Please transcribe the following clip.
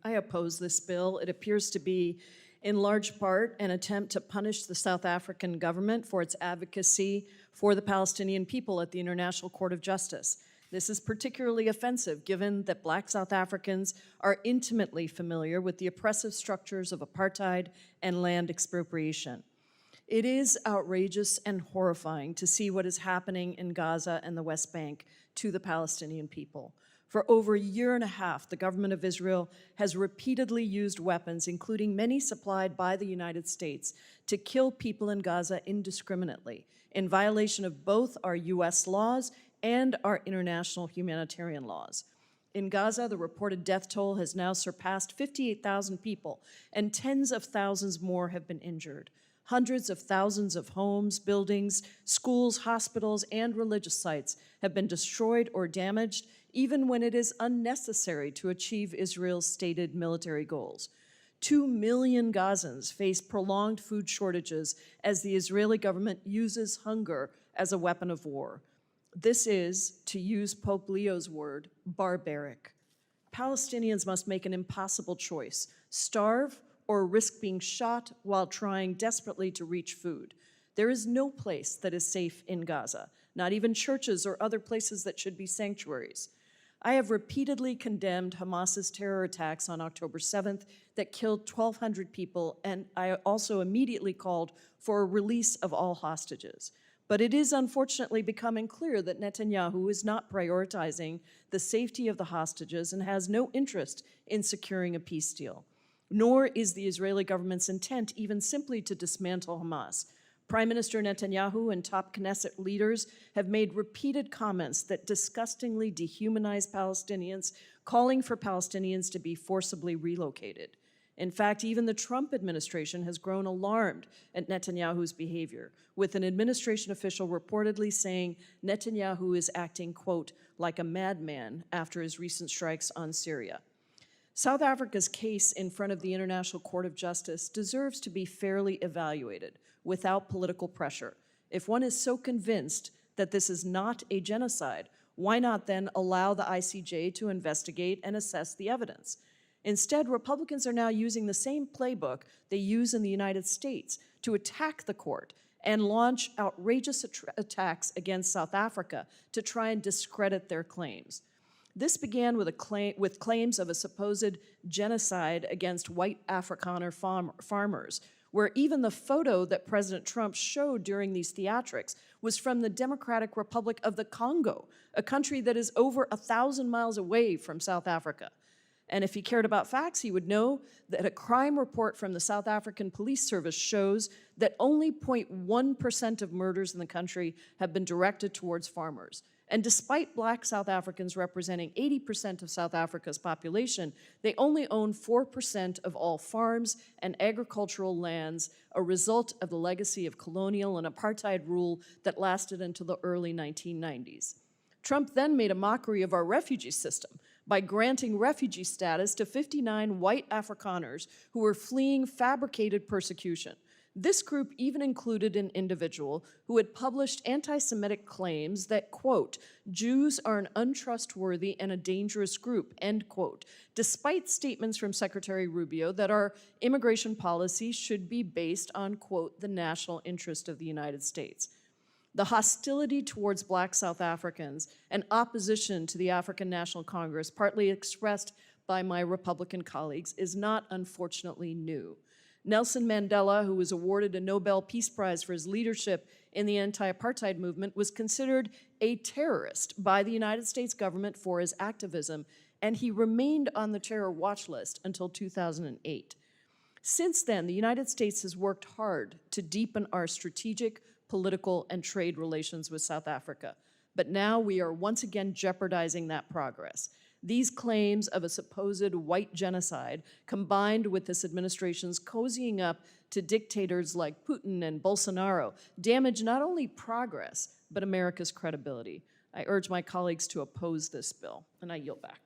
I oppose this bill. It appears to be, in large part, an attempt to punish the South African government for its advocacy for the Palestinian people at the International Court of Justice. This is particularly offensive given that Black South Africans are intimately familiar with the oppressive structures of apartheid and land expropriation. It is outrageous and horrifying to see what is happening in Gaza and the West Bank to the Palestinian people. For over a year and a half, the government of Israel has repeatedly used weapons, including many supplied by the United States, to kill people in Gaza indiscriminately, in violation of both our US laws and our international humanitarian laws. In Gaza, the reported death toll has now surpassed 58,000 people, and tens of thousands more have been injured. Hundreds of thousands of homes, buildings, schools, hospitals, and religious sites have been destroyed or damaged, even when it is unnecessary to achieve Israel's stated military goals. 2 million Gazans face prolonged food shortages as the Israeli government uses hunger as a weapon of war. This is, to use Pope Leo's word, barbaric. Palestinians must make an impossible choice: starve or risk being shot while trying desperately to reach food. There is no place that is safe in Gaza, not even churches or other places that should be sanctuaries. I have repeatedly condemned Hamas's terror attacks on October 7th that killed 1,200 people, and I also immediately called for a release of all hostages. But it is unfortunately becoming clear that Netanyahu is not prioritizing the safety of the hostages and has no interest in securing a peace deal. Nor is the Israeli government's intent even simply to dismantle Hamas. Prime Minister Netanyahu and top Knesset leaders have made repeated comments that disgustingly dehumanize Palestinians, calling for Palestinians to be forcibly relocated. In fact, even the Trump administration has grown alarmed at Netanyahu's behavior, with an administration official reportedly saying Netanyahu is acting, quote, like a madman after his recent strikes on Syria. South Africa's case in front of the International Court of Justice deserves to be fairly evaluated without political pressure. If one is so convinced that this is not a genocide, why not then allow the ICJ to investigate and assess the evidence? Instead, Republicans are now using the same playbook they use in the United States to attack the court and launch outrageous attacks against South Africa to try and discredit their claims. This began with claims of a supposed genocide against white Afrikaner farmers, where even the photo that President Trump showed during these theatrics was from the Democratic Republic of the Congo, a country that is over 1,000 miles away from South Africa. And if he cared about facts, he would know that a crime report from the South African Police Service shows that only 0.1% of murders in the country have been directed towards farmers. And despite Black South Africans representing 80% of South Africa's population, they only own 4% of all farms and agricultural lands, a result of the legacy of colonial and apartheid rule that lasted until the early 1990s. Trump then made a mockery of our refugee system by granting refugee status to 59 white Afrikaners who were fleeing fabricated persecution. This group even included an individual who had published anti-Semitic claims that, quote, Jews are an untrustworthy and a dangerous group, end quote, despite statements from Secretary Rubio that our immigration policy should be based on, quote, the national interest of the United States. The hostility towards Black South Africans and opposition to the African National Congress, partly expressed by my Republican colleagues, is not unfortunately new. Nelson Mandela, who was awarded a Nobel Peace Prize for his leadership in the anti-apartheid movement, was considered a terrorist by the United States government for his activism, and he remained on the terror watch list until 2008. Since then, the United States has worked hard to deepen our strategic, political, and trade relations with South Africa. But now we are once again jeopardizing that progress. These claims of a supposed white genocide, combined with this administration's cozying up to dictators like Putin and Bolsonaro, damage not only progress, but America's credibility. I urge my colleagues to oppose this bill, and I yield back.